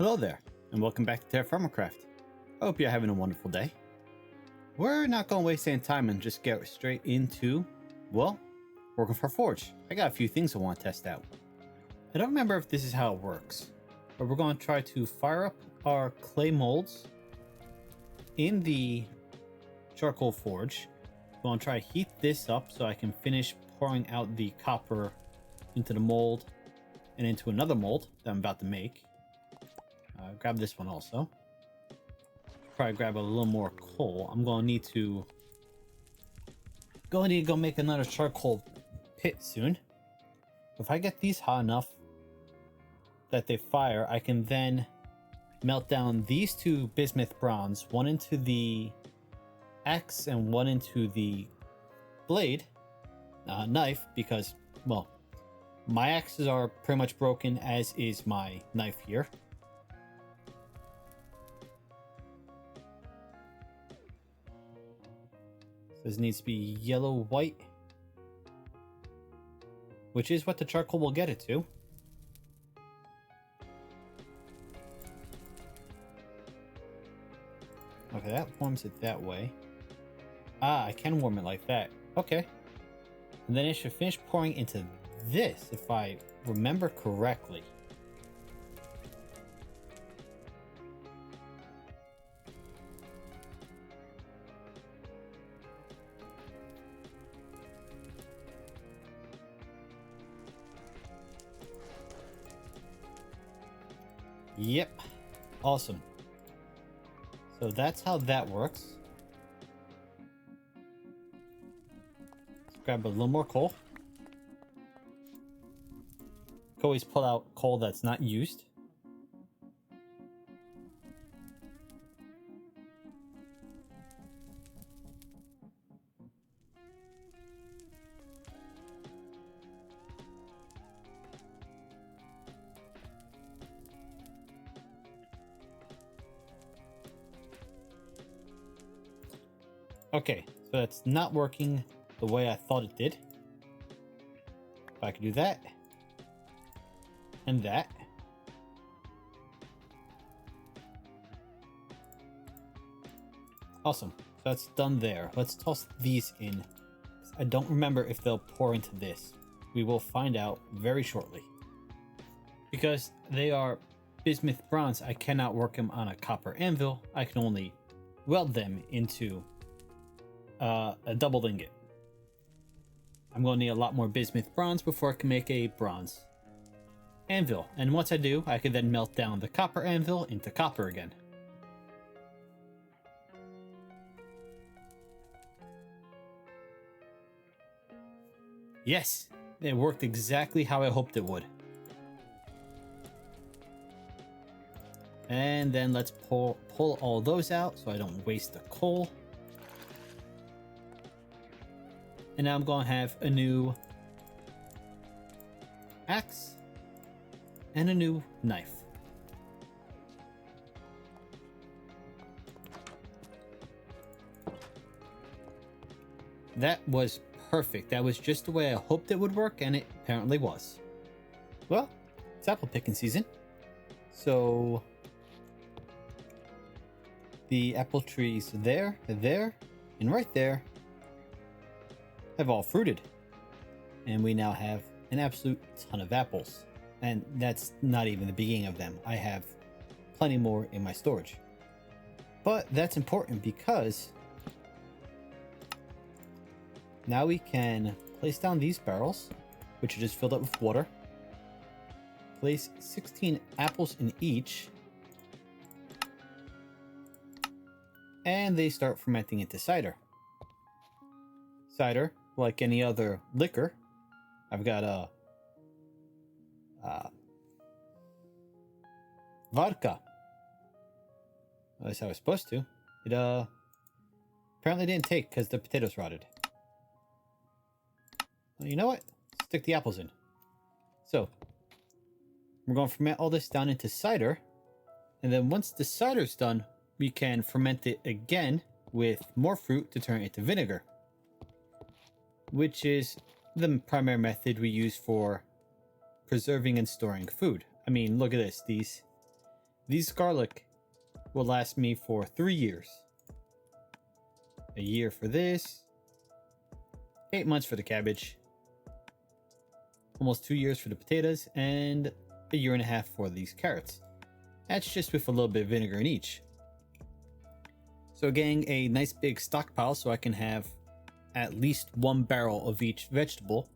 Hello there, and welcome back to TerraFirmaCraft. I hope you're having a wonderful day. We're not going to waste any time and just get straight into, well, working for Forge. I got a few things I want to test out. I don't remember if this is how it works, but we're going to try to fire up our clay molds in the charcoal forge. We're going to try to heat this up so I can finish pouring out the copper into the mold and into another mold that I'm about to make. Grab this one also. Probably grab a little more coal. I'm going to need to go make another charcoal pit soon. If I get these hot enough that they fire, I can then melt down these two bismuth bronze, one into the axe and one into the blade, knife, because, well, my axes are pretty much broken, as is my knife here. This needs to be yellow white, which is what the charcoal will get it to. Okay, that warms it that way. Ah, I can warm it like that. Okay. And then it should finish pouring into this, if I remember correctly. Yep. Awesome. So that's how that works. Let's grab a little more coal. Always pull out coal that's not used. Okay, so that's not working the way I thought it did. If I could do that. And that. Awesome. So that's done there. Let's toss these in. I don't remember if they'll pour into this. We will find out very shortly. Because they are bismuth bronze, I cannot work them on a copper anvil. I can only weld them into a double ingot. I'm going to need a lot more bismuth bronze before I can make a bronze anvil. And once I do, I can then melt down the copper anvil into copper again. Yes, it worked exactly how I hoped it would. And then let's pull all those out so I don't waste the coal. And now I'm going to have a new axe and a new knife. That was perfect. That was just the way I hoped it would work, and it apparently was. Well, it's apple picking season. So the apple trees there, and right there have all fruited, and we now have an absolute ton of apples, and that's not even the beginning of them. I have plenty more in my storage, but that's important because now we can place down these barrels, which are just filled up with water, place 16 apples in each, and they start fermenting into cider. Cider, like any other liquor, I've got a vodka. At least I was supposed to. It apparently didn't take because the potatoes rotted. Well, you know what? Stick the apples in. So we're going to ferment all this down into cider, and then once the cider's done, we can ferment it again with more fruit to turn it into vinegar, which is the primary method we use for preserving and storing food. I mean, look at this. These garlic will last me for 3 years. A year for this. 8 months for the cabbage. Almost 2 years for the potatoes, and a year and a half for these carrots. That's just with a little bit of vinegar in each. So getting a nice big stockpile so I can have at least 1 barrel of each vegetable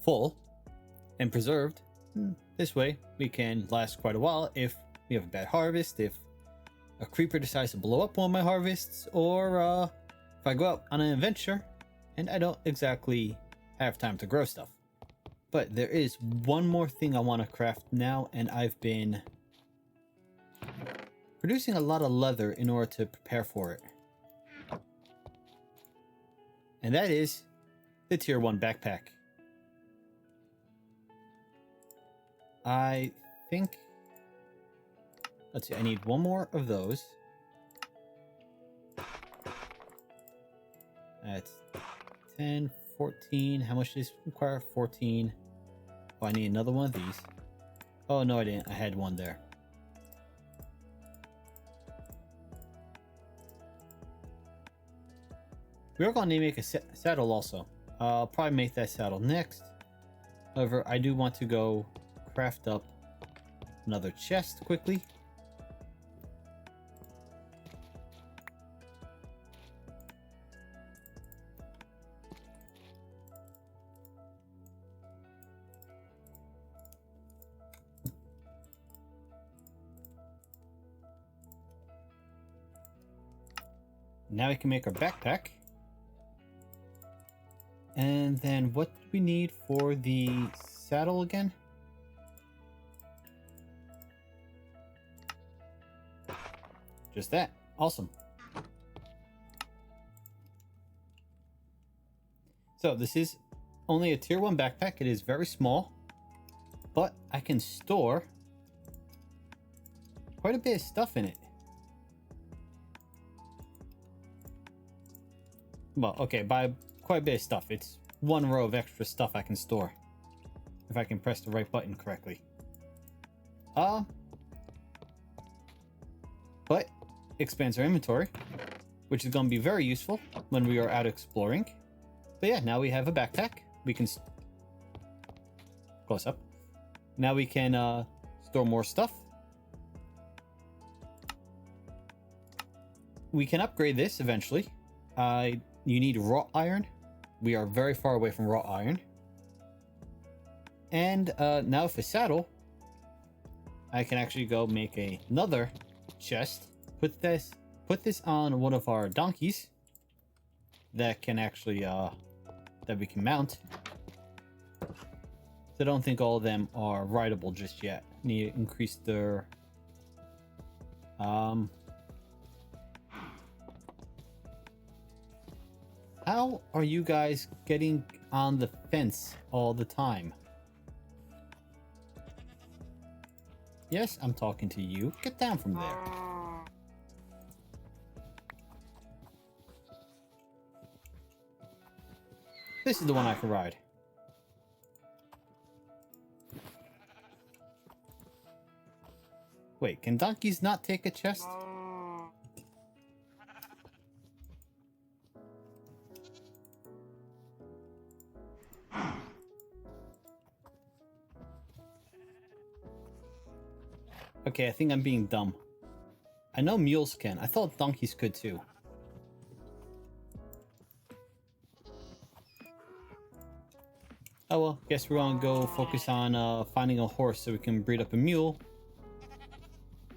full and preserved. This way we can last quite a while if we have a bad harvest, if a creeper decides to blow up one of my harvests, or if I go out on an adventure and I don't exactly have time to grow stuff. But there is one more thing I want to craft now, and I've been producing a lot of leather in order to prepare for it. And that is the tier 1 backpack. I think, let's see, I need 1 more of those. That's 10, 14. How much does this require? 14. Oh, I need another one of these. Oh, no, I didn't. I had one there. We are going to make a saddle also. I'll probably make that saddle next. However, I do want to go craft up another chest quickly. Now we can make our backpack. And then what do we need for the saddle again? Just that. Awesome. So this is only a tier 1 backpack. It is very small, but I can store quite a bit of stuff in it. Well, okay, by quite a bit of stuff. It's 1 row of extra stuff I can store if I can press the right button correctly. But expands our inventory, which is going to be very useful when we are out exploring. But yeah, now we have a backpack. We can close up. Now we can store more stuff. We can upgrade this eventually. You need wrought iron. We are very far away from wrought iron. And now for saddle, I can actually go make another chest. Put this on one of our donkeys that can actually that we can mount. So I don't think all of them are rideable just yet. Need to increase their How are you guys getting on the fence all the time? Yes, I'm talking to you. Get down from there. This is the one I can ride. Wait, can donkeys not take a chest? Okay, I think I'm being dumb. I know mules can. I thought donkeys could too. Oh well, guess we're gonna go focus on finding a horse so we can breed up a mule.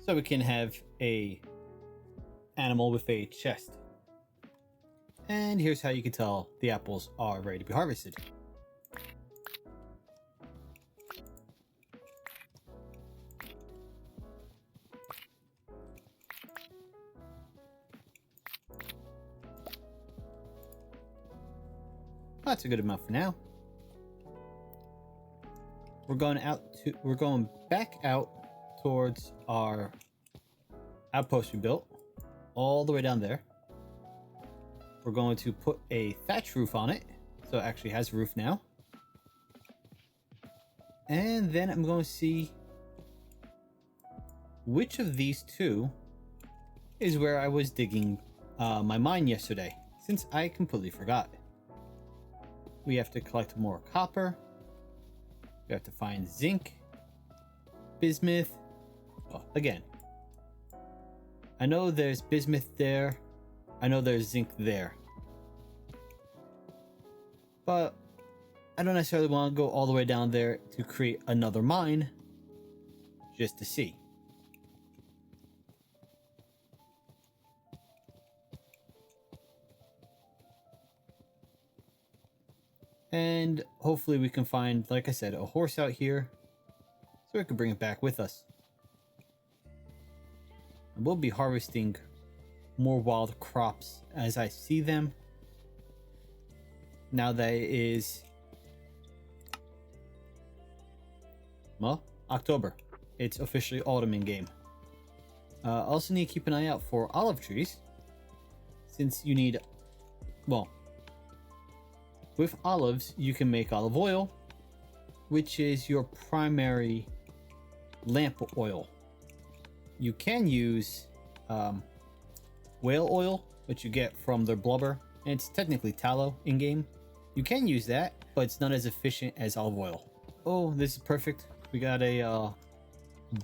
So we can have a animal with a chest. And here's how you can tell the apples are ready to be harvested. That's a good amount for now. We're going back out towards our outpost we built, all the way down there. We're going to put a thatch roof on it, so it actually has a roof now. And then I'm going to see which of these two is where I was digging my mine yesterday, since I completely forgot. We have to collect more copper. We have to find zinc, bismuth. Oh, again, I know there's bismuth there. I know there's zinc there. But I don't necessarily want to go all the way down there to create another mine just to see. And hopefully we can find, like I said, a horse out here so we can bring it back with us. And we'll be harvesting more wild crops as I see them. Now that it is, well, October. It's officially autumn in game. Also need to keep an eye out for olive trees, since you need, well, with olives you can make olive oil, which is your primary lamp oil. You can use whale oil, which you get from their blubber, and it's technically tallow in game. You can use that, but it's not as efficient as olive oil. Oh, this is perfect. We got a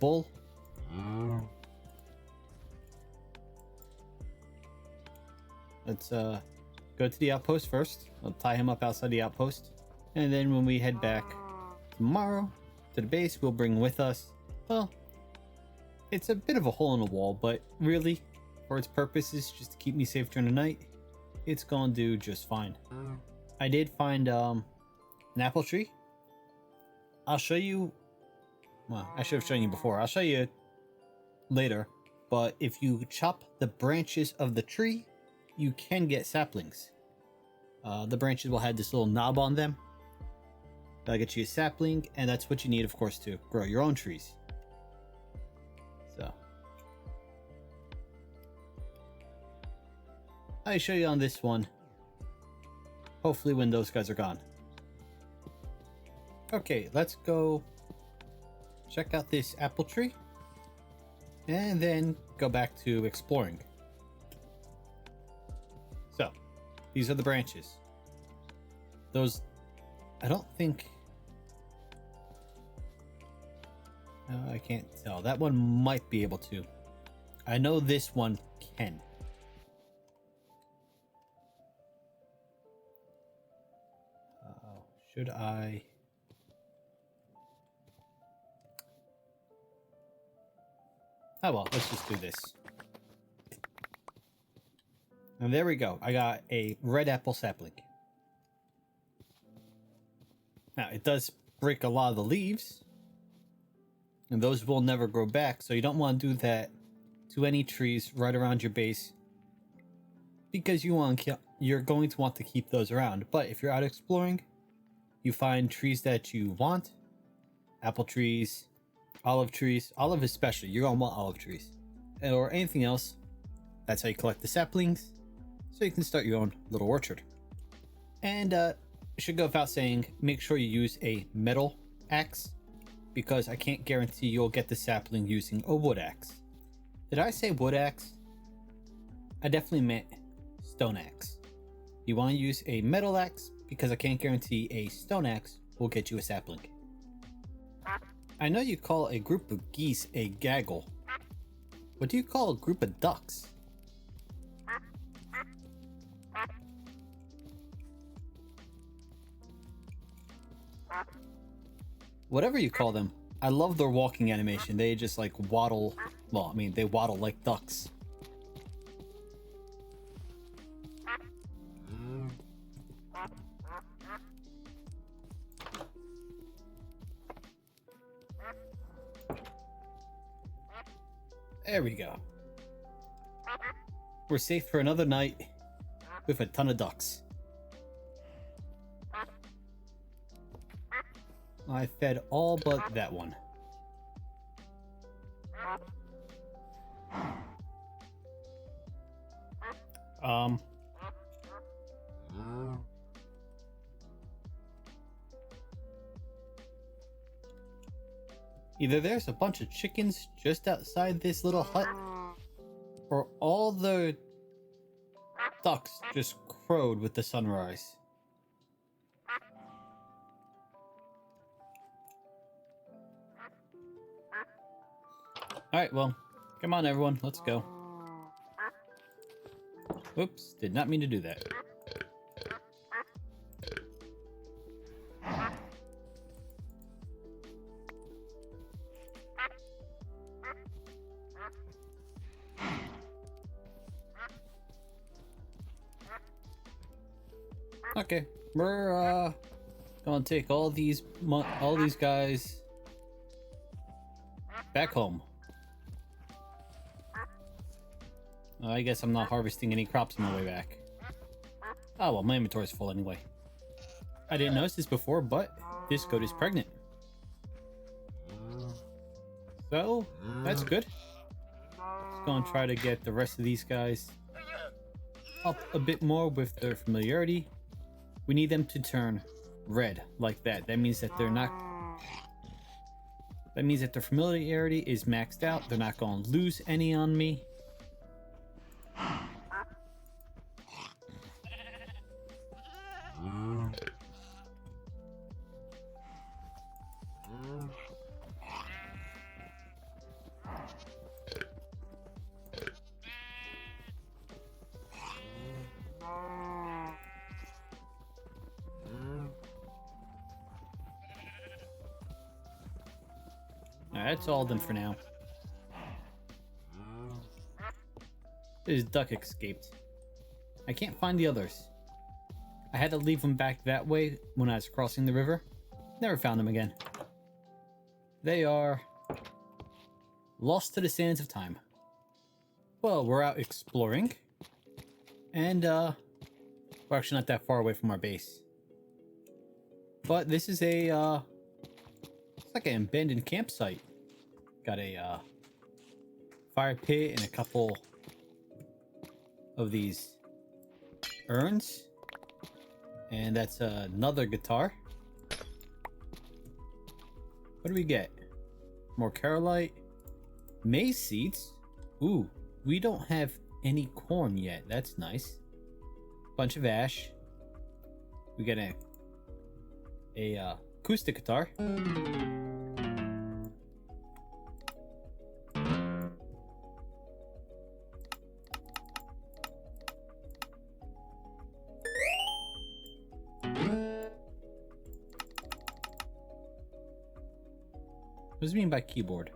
bull. Let's go to the outpost first. I'll tie him up outside the outpost, and then when we head back tomorrow to the base, we'll bring with us, well, it's a bit of a hole in the wall, but really, for its purposes, just to keep me safe during the night, it's gonna do just fine. I did find an apple tree. I'll show you. Well, I should have shown you before. I'll show you later. But if you chop the branches of the tree, you can get saplings. The branches will have this little knob on them. That'll get you a sapling, and that's what you need, of course, to grow your own trees. So I'll show you on this one. Hopefully when those guys are gone. Okay, let's go check out this apple tree and then go back to exploring. So these are the branches. Those, I don't think, I can't tell. That one might be able to. I know this one can. Should I? Oh well, let's just do this. And there we go. I got a red apple sapling. Now, it does break a lot of the leaves, and those will never grow back, so you don't want to do that to any trees right around your base, because you're going to want to keep those around. But if you're out exploring, you find trees that you want, apple trees, olive especially, you're going to want olive trees, or anything else. That's how you collect the saplings, so you can start your own little orchard. And it should go without saying, make sure you use a metal axe, because I can't guarantee you'll get the sapling using a wood axe. Did I say wood axe? I definitely meant stone axe. You want to use a metal axe, because I can't guarantee a stone axe will get you a sapling. I know you call a group of geese a gaggle. What do you call a group of ducks? Whatever you call them, I love their walking animation. They just like waddle. Well, I mean, they waddle like ducks. There we go. We're safe for another night with a ton of ducks. I fed all but that one. Either there's a bunch of chickens just outside this little hut, or all the ducks just crowed with the sunrise. Alright, well, come on everyone, let's go. Oops, did not mean to do that. Okay, we're gonna take all these guys back home. I guess I'm not harvesting any crops on my way back. Oh well, my inventory's full anyway. I didn't notice this before, but this goat is pregnant. So, that's good. Just gonna try to get the rest of these guys up a bit more with their familiarity. We need them to turn red like that. That means that they're not... That means that their familiarity is maxed out. They're not going to lose any on me. That's all of them for now. This duck escaped. I can't find the others. I had to leave them back that way when I was crossing the river. Never found them again. They are lost to the sands of time. Well, we're out exploring. And we're actually not that far away from our base. But this is a it's like an abandoned campsite. Got a fire pit and a couple of these urns. And that's another guitar. What do we get? More Carolite. Maize seeds. Ooh, we don't have any corn yet. That's nice. Bunch of ash. We get a acoustic guitar. What does it mean by keyboard?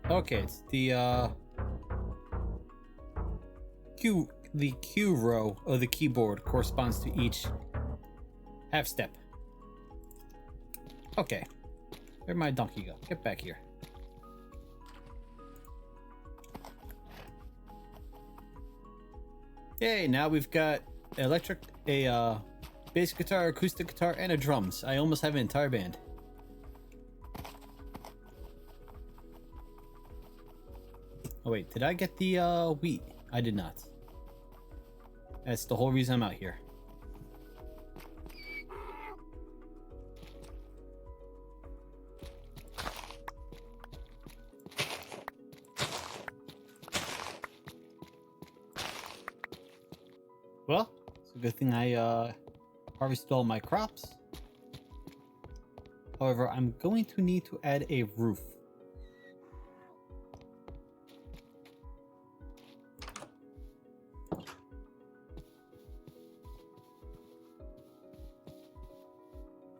Okay, it's the Q row of the keyboard corresponds to each half step. Okay. Where'd my donkey go? Get back here. Yay, now we've got a bass guitar, acoustic guitar, and a drums. I almost have an entire band. Oh wait, did I get the wheat? I did not. That's the whole reason I'm out here. Well, it's a good thing I harvested all my crops. However, I'm going to need to add a roof.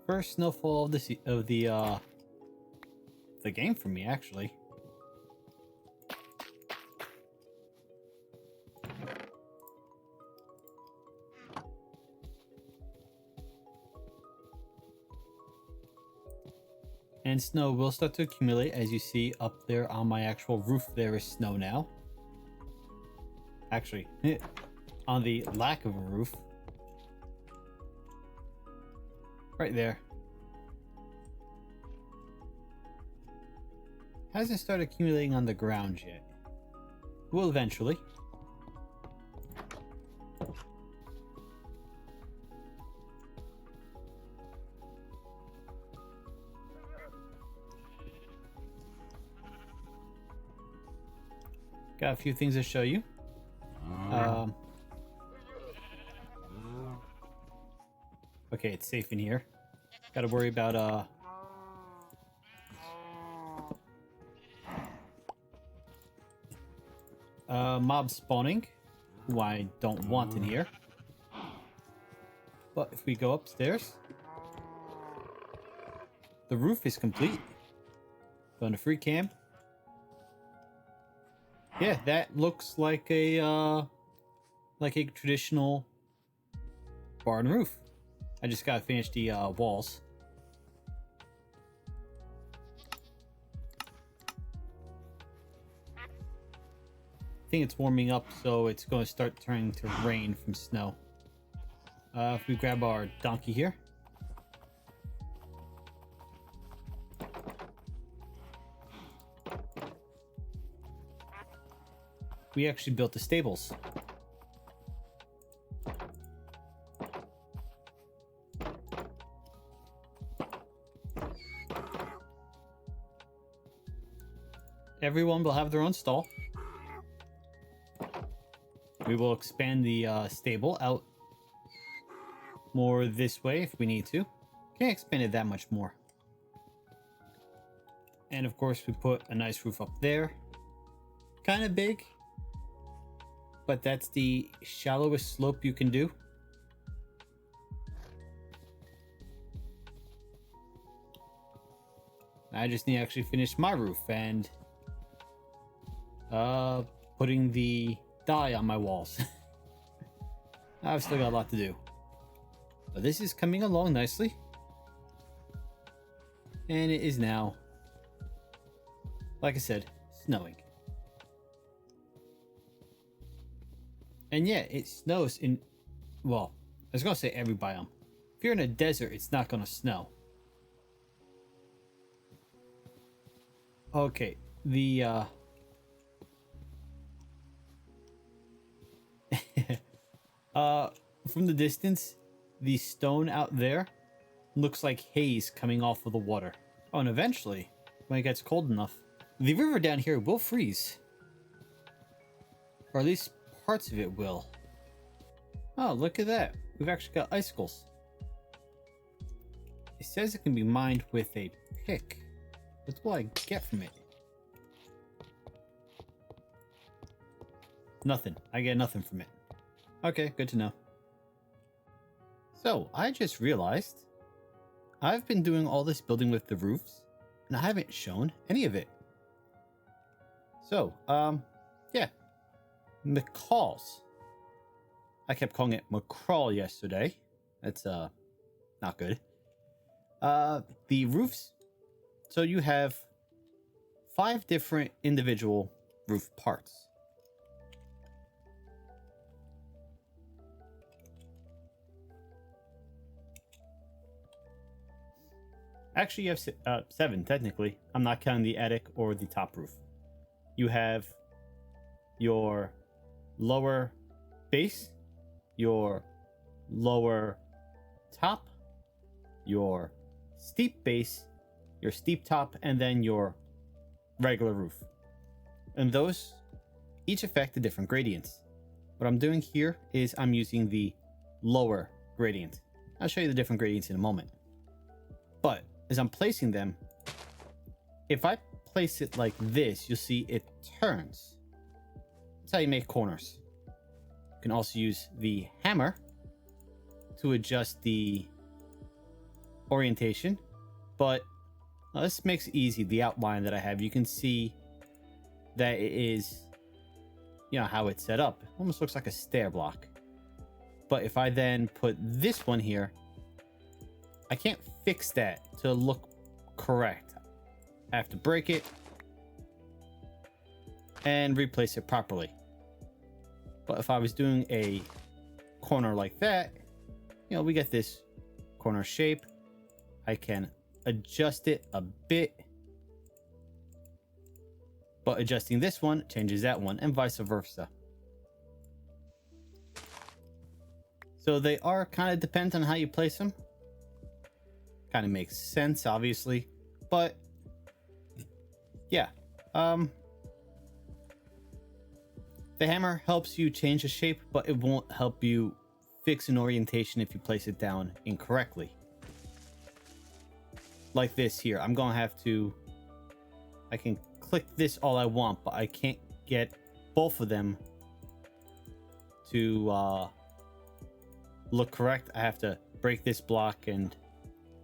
First snowfall of the game for me, actually. And snow will start to accumulate. As you see up there on my actual roof, there is snow now. Actually, on the lack of a roof. Right there. Hasn't started accumulating on the ground yet. Will eventually. Got a few things to show you. Okay, it's safe in here. Got to worry about mob spawning, who I don't want in here. But if we go upstairs, the roof is complete. Going to free cam. Yeah, that looks like a traditional barn roof. I just gotta finish the walls. I think it's warming up, so it's going to start turning to rain from snow. If we grab our donkey here. We actually built the stables. Everyone will have their own stall. We will expand the stable out more this way if we need to. Can't expand it that much more. And of course we put a nice roof up there. Kind of big, but that's the shallowest slope you can do. I just need to actually finish my roof and putting the dye on my walls. I've still got a lot to do, but this is coming along nicely, and it is now, like I said, snowing. And yeah, it snows in, well, I was gonna say every biome. If you're in a desert, it's not gonna snow. Okay, the from the distance, the stone out there looks like haze coming off of the water. Oh, and eventually, when it gets cold enough, the river down here will freeze. Or at least parts of it will. Oh, look at that. We've actually got icicles. It says it can be mined with a pick. What will I get from it? Nothing. I get nothing from it. Okay, good to know. So, I just realized I've been doing all this building with the roofs, and I haven't shown any of it. So, yeah. McCalls. I kept calling it McCrawl yesterday. That's, not good. The roofs. So you have 5 different individual roof parts. Actually, you have 7, technically. I'm not counting the attic or the top roof. You have your lower base, your lower top, your steep base, your steep top, and then your regular roof. And those each affect the different gradients. What I'm doing here is I'm using the lower gradient. I'll show you the different gradients in a moment. But as I'm placing them, if I place it like this, you'll see it turns. That's how you make corners. You can also use the hammer to adjust the orientation, but this makes it easy. The outline that I have, you can see that it is, you know, how it's set up. It almost looks like a stair block. But if I then put this one here, I can't fix that to look correct. I have to break it and replace it properly. But if I was doing a corner like that, you know, we get this corner shape. I can adjust it a bit but adjusting this one changes that one, and vice versa. So they are kind of dependent on how you place them. Kind of makes sense, obviously, but yeah. The hammer helps you change the shape, but it won't help you fix an orientation if you place it down incorrectly. Like this here, I'm gonna have to, I can click this all I want, but I can't get both of them to look correct. I have to break this block, and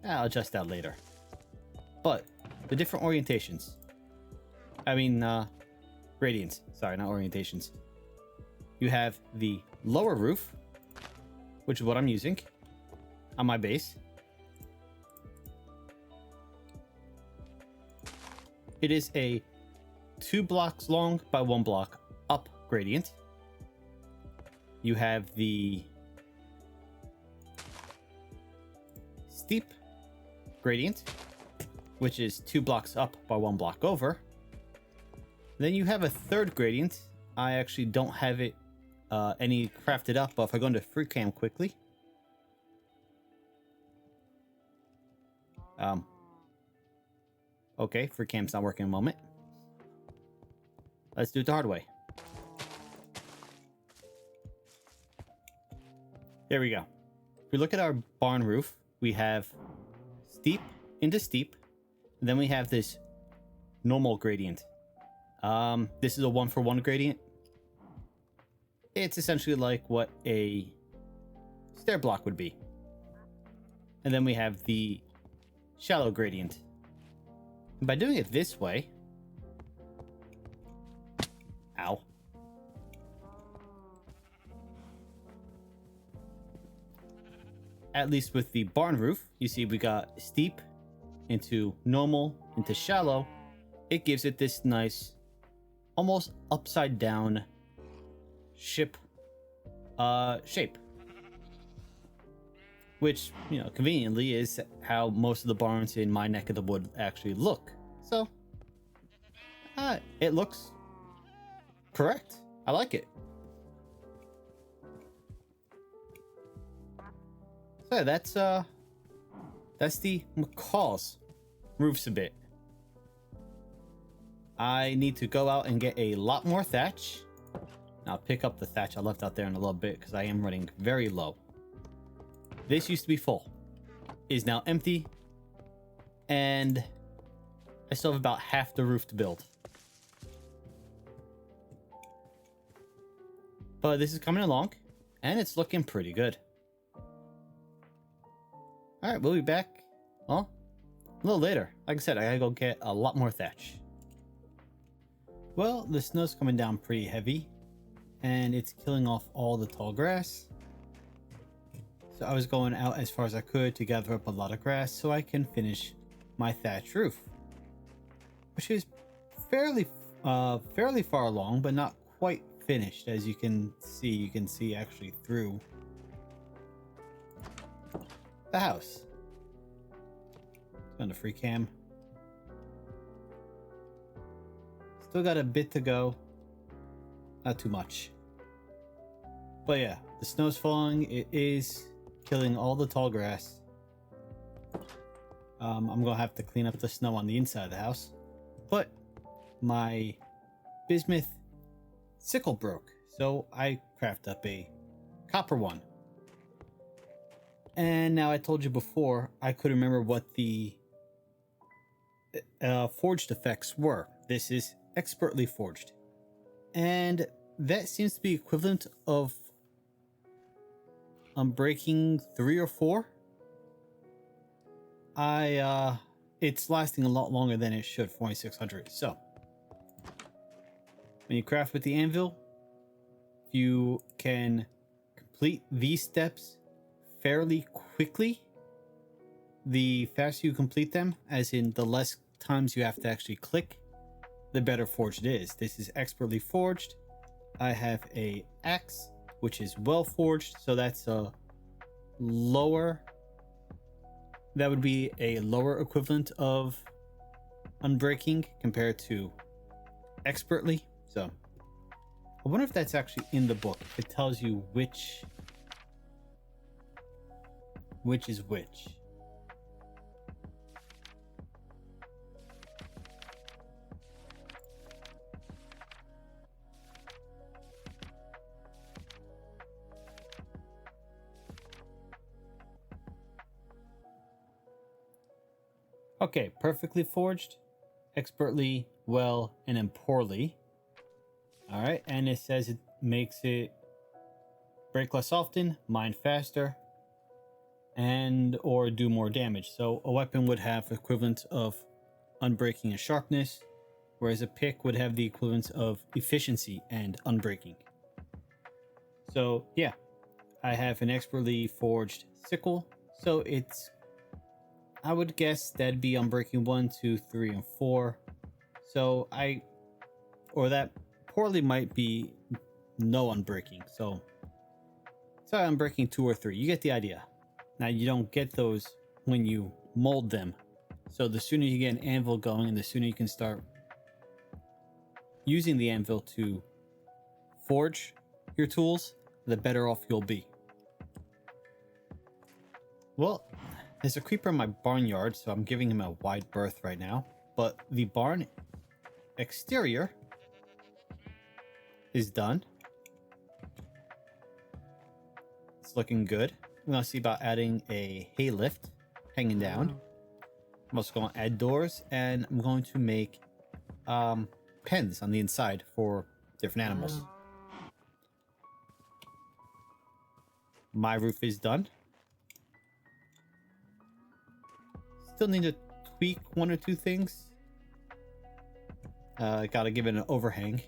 I'll adjust that later. But the different orientations, I mean gradients, sorry, not orientations. You have the lower roof, which is what I'm using on my base. It is a 2 blocks long by 1 block up gradient. You have the steep gradient, which is 2 blocks up by 1 block over. Then you have a third gradient. I actually don't have it any crafted up, but if I go into free cam quickly, okay, free cam's not working a moment. Let's do it the hard way. There we go. If we look at our barn roof, we have steep into steep. Then we have this normal gradient. This is a 1-for-1 gradient. It's essentially like what a stair block would be. And then we have the shallow gradient. And by doing it this way, ow, at least with the barn roof, you see we got steep into normal into shallow. It gives it this nice, almost upside down ship shape, which, you know, conveniently is how most of the barns in my neck of the wood actually look. So it looks correct. I like it. So that's the McCall's roofs a bit. I need to go out and get a lot more thatch. I'll pick up the thatch I left out there in a little bit because I am running very low. This used to be full, is now empty, and I still have about half the roof to build. But this is coming along, and it's looking pretty good. Alright, we'll be back, well, a little later. Like I said, I gotta go get a lot more thatch. Well, the snow's coming down pretty heavy, and it's killing off all the tall grass. So I was going out as far as I could to gather up a lot of grass so I can finish my thatch roof, which is fairly far along, but not quite finished. As you can see actually through the house. On the free cam. Still got a bit to go. Not too much. But yeah, the snow's falling. It is killing all the tall grass. I'm gonna have to clean up the snow on the inside of the house. But my bismuth sickle broke, so I craft up a copper one. And now, I told you before, I couldn't remember what the forged effects were. This is expertly forged. And that seems to be equivalent of breaking 3 or 4. It's lasting a lot longer than it should, 4600. So, when you craft with the anvil, you can complete these steps fairly quickly. The faster you complete them, as in the less times you have to actually click, the better forged it is. This is expertly forged. I have a axe, which is well forged, so that's a lower, that would be a lower equivalent of unbreaking compared to expertly. So I wonder if that's actually in the book. It tells you which is which. Okay, perfectly forged, expertly, well, and then poorly. All right, and it says it makes it break less often, mine faster, and or do more damage. So a weapon would have equivalent of unbreaking and sharpness, whereas a pick would have the equivalent of efficiency and unbreaking. So yeah, I have an expertly forged sickle, so it's, I would guess that'd be unbreaking 1, 2, 3, and 4. So that poorly might be no unbreaking. So unbreaking 2 or 3. You get the idea. Now you don't get those when you mold them. So the sooner you get an anvil going and the sooner you can start using the anvil to forge your tools, the better off you'll be. Well, there's a creeper in my barnyard, so I'm giving him a wide berth right now. But the barn exterior is done. It's looking good. I'm going to see about adding a hay lift hanging down. I'm also going to add doors, and I'm going to make pens on the inside for different animals. My roof is done. Still need to tweak 1 or 2 things. Gotta give it an overhang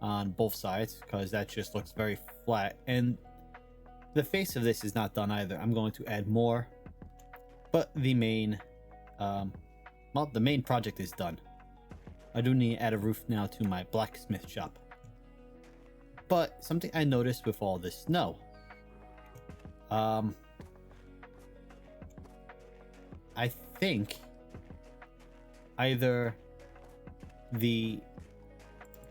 on both sides because that just looks very flat. And the face of this is not done either. I'm going to add more, but the main, the main project is done. I do need to add a roof now to my blacksmith shop. But something I noticed with all this snow, I think either the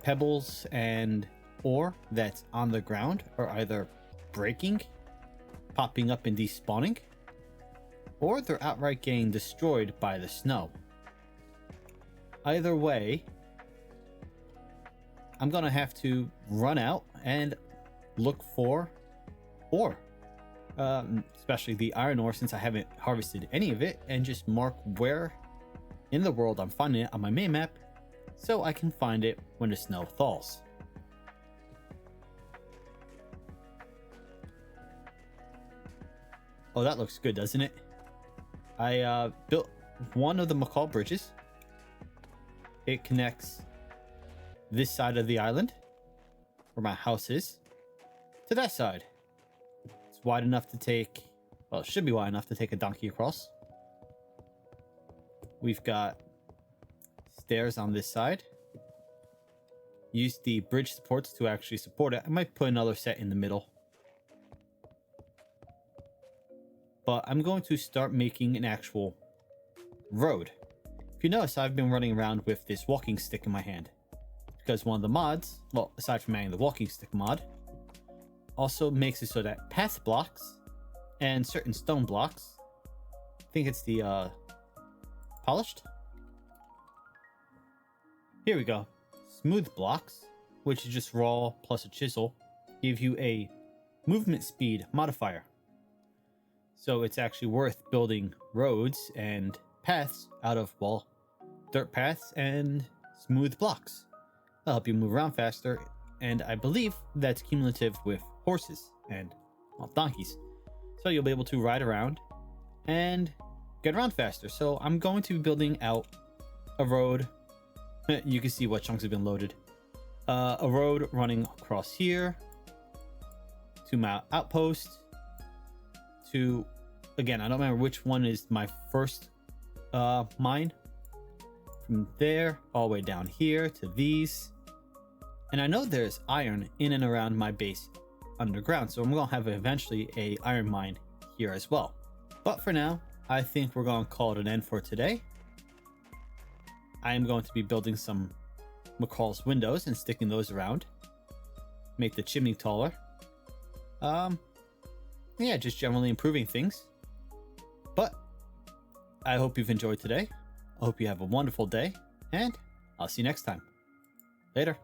pebbles and ore that's on the ground are either breaking, popping up and despawning, or they're outright getting destroyed by the snow. Either way, I'm gonna have to run out and look for ore. Especially the iron ore, since I haven't harvested any of it, and just mark where in the world I'm finding it on my main map so I can find it when the snow thaws. Oh, that looks good, doesn't it? I built one of the McCall bridges. It connects this side of the island, where my house is, to that side. It's wide enough to take, well, it should be wide enough to take a donkey across. We've got stairs on this side. Use the bridge supports to actually support it. I might put another set in the middle. But I'm going to start making an actual road. If you notice, I've been running around with this walking stick in my hand, because one of the mods, well, aside from adding the walking stick mod, also makes it so that path blocks and certain stone blocks, I think it's the polished, here we go, smooth blocks, which is just raw plus a chisel, give you a movement speed modifier. So it's actually worth building roads and paths out of, well, dirt paths and smooth blocks. That'll help you move around faster, and I believe that's cumulative with horses and, well, donkeys. So you'll be able to ride around and get around faster. So I'm going to be building out a road. You can see what chunks have been loaded. A road running across here to my outpost to, again, I don't remember which one is my first mine. From there all the way down here to these. And I know there's iron in and around my base underground, so I'm gonna have eventually a iron mine here as well. But for now, I think we're gonna call it an end for today. I am going to be building some McCall's windows and sticking those around. Make the chimney taller. Yeah, just generally improving things. But I hope you've enjoyed today. I hope you have a wonderful day, and I'll see you next time. Later.